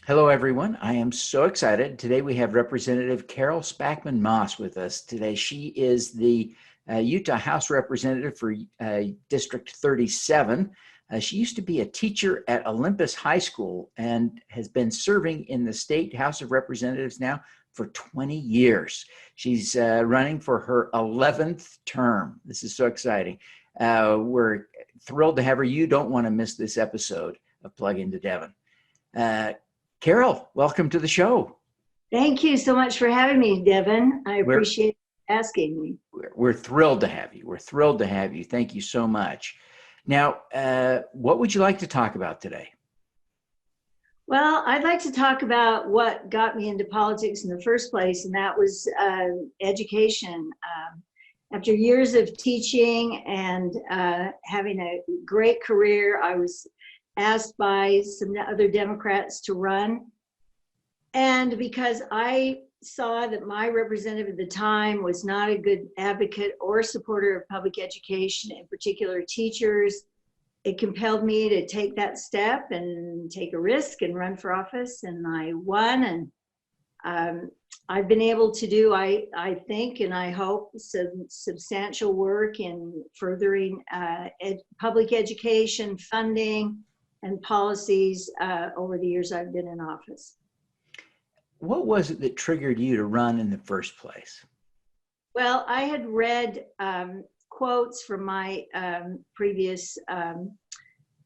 Hello, everyone. I am so excited. Today we have Representative Carol Spackman Moss with us today. She is the Utah House Representative for District 37. She used to be a teacher at Olympus High School and has been serving in the State House of Representatives now for 20 years. She's running for her 11th term. This is so exciting. We're thrilled to have her. You don't want to miss this episode of Plug Into Devin. Carol, welcome to the show. Thank you so much for having me, Devin. I appreciate asking me. We're thrilled to have you. We're thrilled to have you. Thank you so much. Now, what would you like to talk about today? Well, I'd like to talk about what got me into politics in the first place, and that was education. After years of teaching and having a great career, I was asked by some other Democrats to run. And because I saw that my representative at the time was not a good advocate or supporter of public education, in particular teachers, it compelled me to take that step and take a risk and run for office. And I won. And I've been able to do, I think, and I hope, some substantial work in furthering public education, funding, and policies over the years I've been in office. What was it that triggered you to run in the first place? Well, I had read quotes from my previous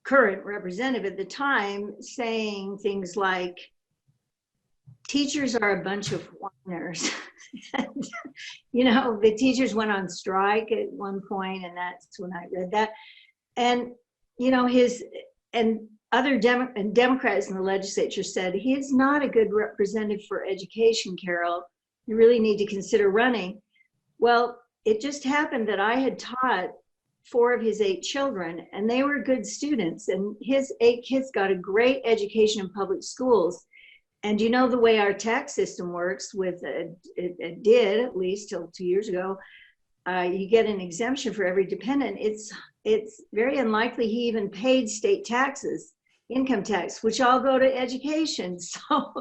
current representative at the time saying things like, teachers are a bunch of whiners. You know, the teachers went on strike at one point, and that's when I read that. And, you know, and other Democrats in the legislature said, he is not a good representative for education, Carol. You really need to consider running. Well, it just happened that I had taught 4 of his 8 children, and they were good students, and his 8 kids got a great education in public schools. And you know the way our tax system works with, it did at least till 2 years ago, you get an exemption for every dependent. It's very unlikely he even paid state taxes, income tax, which all go to education. So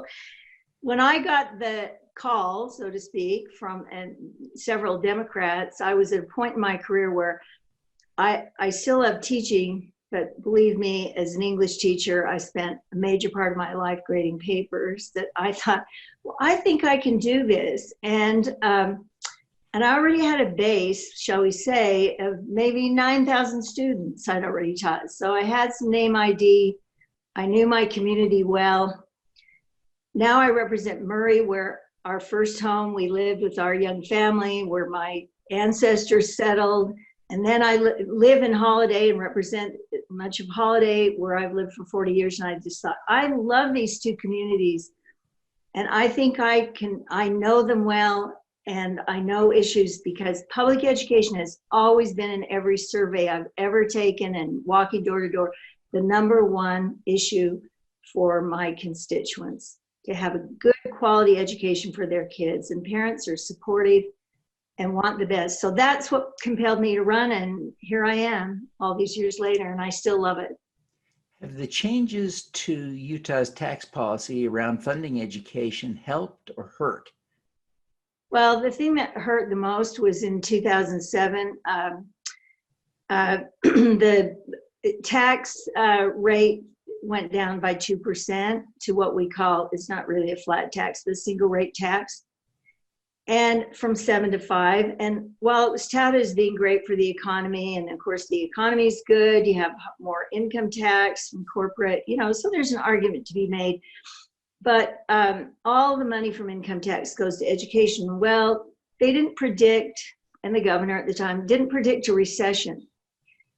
when I got the call, so to speak, from several Democrats, I was at a point in my career where I still love teaching, but believe me, as an English teacher, I spent a major part of my life grading papers that I thought, well, I think I can do this. And I already had a base, shall we say, of maybe 9,000 students I'd already taught. So I had some name ID. I knew my community well. Now I represent Murray, where our first home, we lived with our young family, where my ancestors settled. And then I live in Holladay and represent much of Holladay, where I've lived for 40 years. And I just thought, I love these 2 communities. And I think I know them well. And I know issues because public education has always been in every survey I've ever taken and walking door to door, the #1 issue for my constituents, to have a good quality education for their kids, and parents are supportive and want the best. So that's what compelled me to run, and here I am all these years later, and I still love it. Have the changes to Utah's tax policy around funding education helped or hurt? Well, the thing that hurt the most was in 2007. The tax rate went down by 2% to what we call, it's not really a flat tax, but a single rate tax, and from 7 to 5. And while it was touted as being great for the economy, and of course the economy is good, you have more income tax from corporate, you know, so there's an argument to be made. But all the money from income tax goes to education. Well, they didn't predict, and the governor at the time didn't predict a recession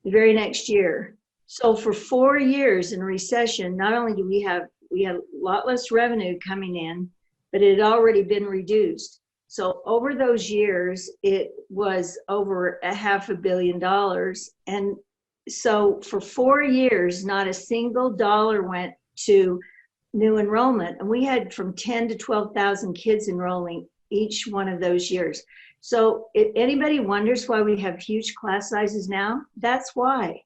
the very next year. So for 4 years in a recession, not only do we had a lot less revenue coming in, but it had already been reduced. So over those years, it was over $500 million. And so for 4 years, not a single dollar went to new enrollment. And we had from 10 to 12,000 kids enrolling each one of those years. So if anybody wonders why we have huge class sizes now, that's why.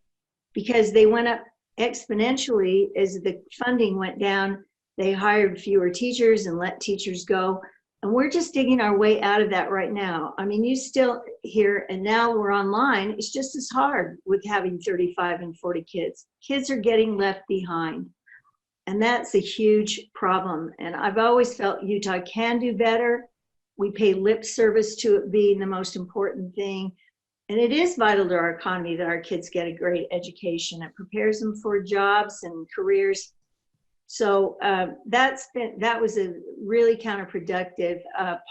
Because they went up exponentially as the funding went down They hired fewer teachers and let teachers go. And we're just digging our way out of that right now. I mean, you still hear, and now we're online, it's just as hard with having 35 and 40 kids. Kids are getting left behind. And that's a huge problem. And I've always felt Utah can do better. We pay lip service to it being the most important thing. And it is vital to our economy that our kids get a great education. It prepares them for jobs and careers. So that was a really counterproductive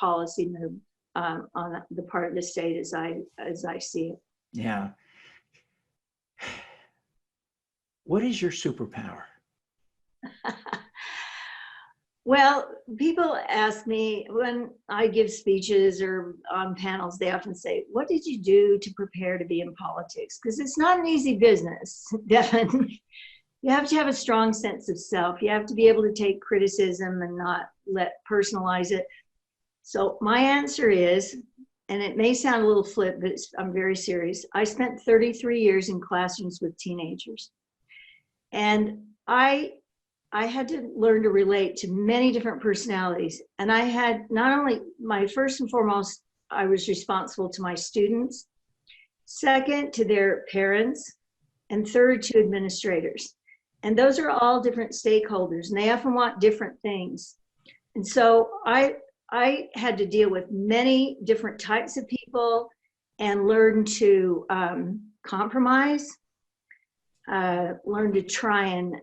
policy move on the part of the state as I see it. Yeah. What is your superpower? Well, people ask me when I give speeches or on panels, they often say, what did you do to prepare to be in politics? Because it's not an easy business, Devin. You have to have a strong sense of self. You have to be able to take criticism and not personalize it. So my answer is, and it may sound a little flip, but I'm very serious. I spent 33 years in classrooms with teenagers. And I had to learn to relate to many different personalities. And I had not only first and foremost, I was responsible to my students, second to their parents, and third to administrators. And those are all different stakeholders, and they often want different things. And so I had to deal with many different types of people and learn to compromise, learn to try and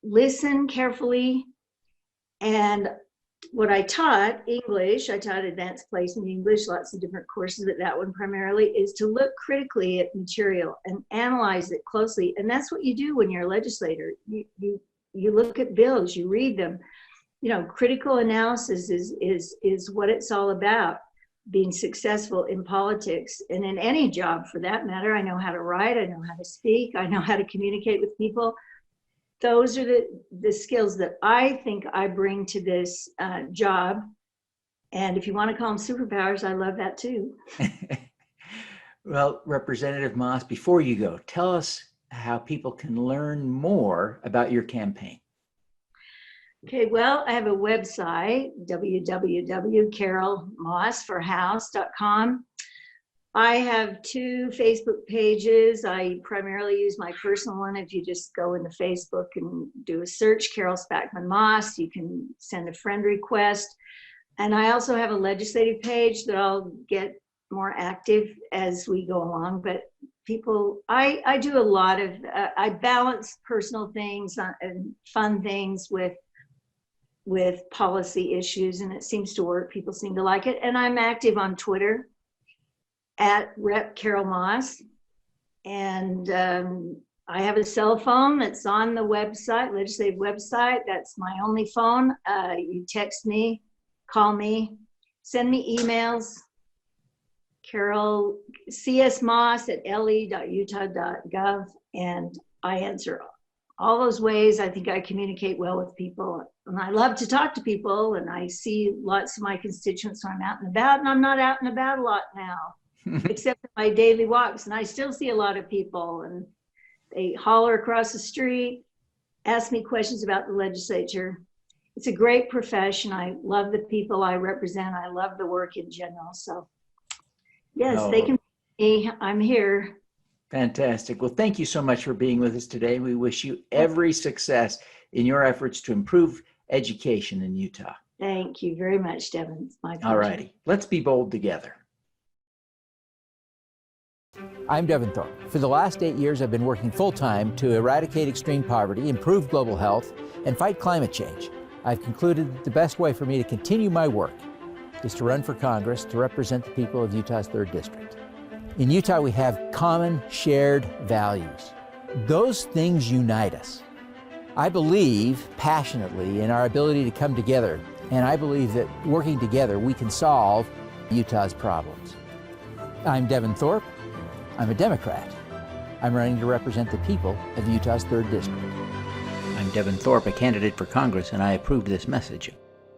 listen carefully. And what I taught, English, I taught advanced placement English, lots of different courses, but that one primarily is to look critically at material and analyze it closely. And that's what you do when you're a legislator. You look at bills, you read them. You know, critical analysis is what it's all about, being successful in politics and in any job for that matter. I know how to write, I know how to speak, I know how to communicate with people. Those are the skills that I think I bring to this job. And if you want to call them superpowers, I love that too. Well, Representative Moss, before you go, tell us how people can learn more about your campaign. Okay, well, I have a website, www.carolmossforhouse.com. I have 2 Facebook pages. I primarily use my personal one. If you just go into Facebook and do a search, Carol Spackman Moss, you can send a friend request. And I also have a legislative page that I'll get more active as we go along. But people, I do a lot of, I balance personal things and fun things with policy issues, and it seems to work. People seem to like it. And I'm active on Twitter at Rep Carol Moss. And I have a cell phone that's on the website, legislative website. That's my only phone. You text me, call me, send me emails. Carol, csmoss@le.utah.gov, and I answer all those ways. I think I communicate well with people, and I love to talk to people, and I see lots of my constituents when I'm out and about, and I'm not out and about a lot now, except for my daily walks, and I still see a lot of people, and they holler across the street, ask me questions about the legislature. It's a great profession. I love the people I represent. I love the work in general. So yes, They can be me. I'm here. Fantastic. Well, thank you so much for being with us today. We wish you every success in your efforts to improve education in Utah. Thank you very much, Devin. It's my pleasure. All righty. Let's be bold together. I'm Devin Thorpe. For the last 8 years, I've been working full-time to eradicate extreme poverty, improve global health, and fight climate change. I've concluded that the best way for me to continue my work is to run for Congress to represent the people of Utah's 3rd District. In Utah, we have common, shared values. Those things unite us. I believe passionately in our ability to come together, and I believe that working together, we can solve Utah's problems. I'm Devin Thorpe. I'm a Democrat. I'm running to represent the people of Utah's 3rd District. I'm Devin Thorpe, a candidate for Congress, and I approve this message.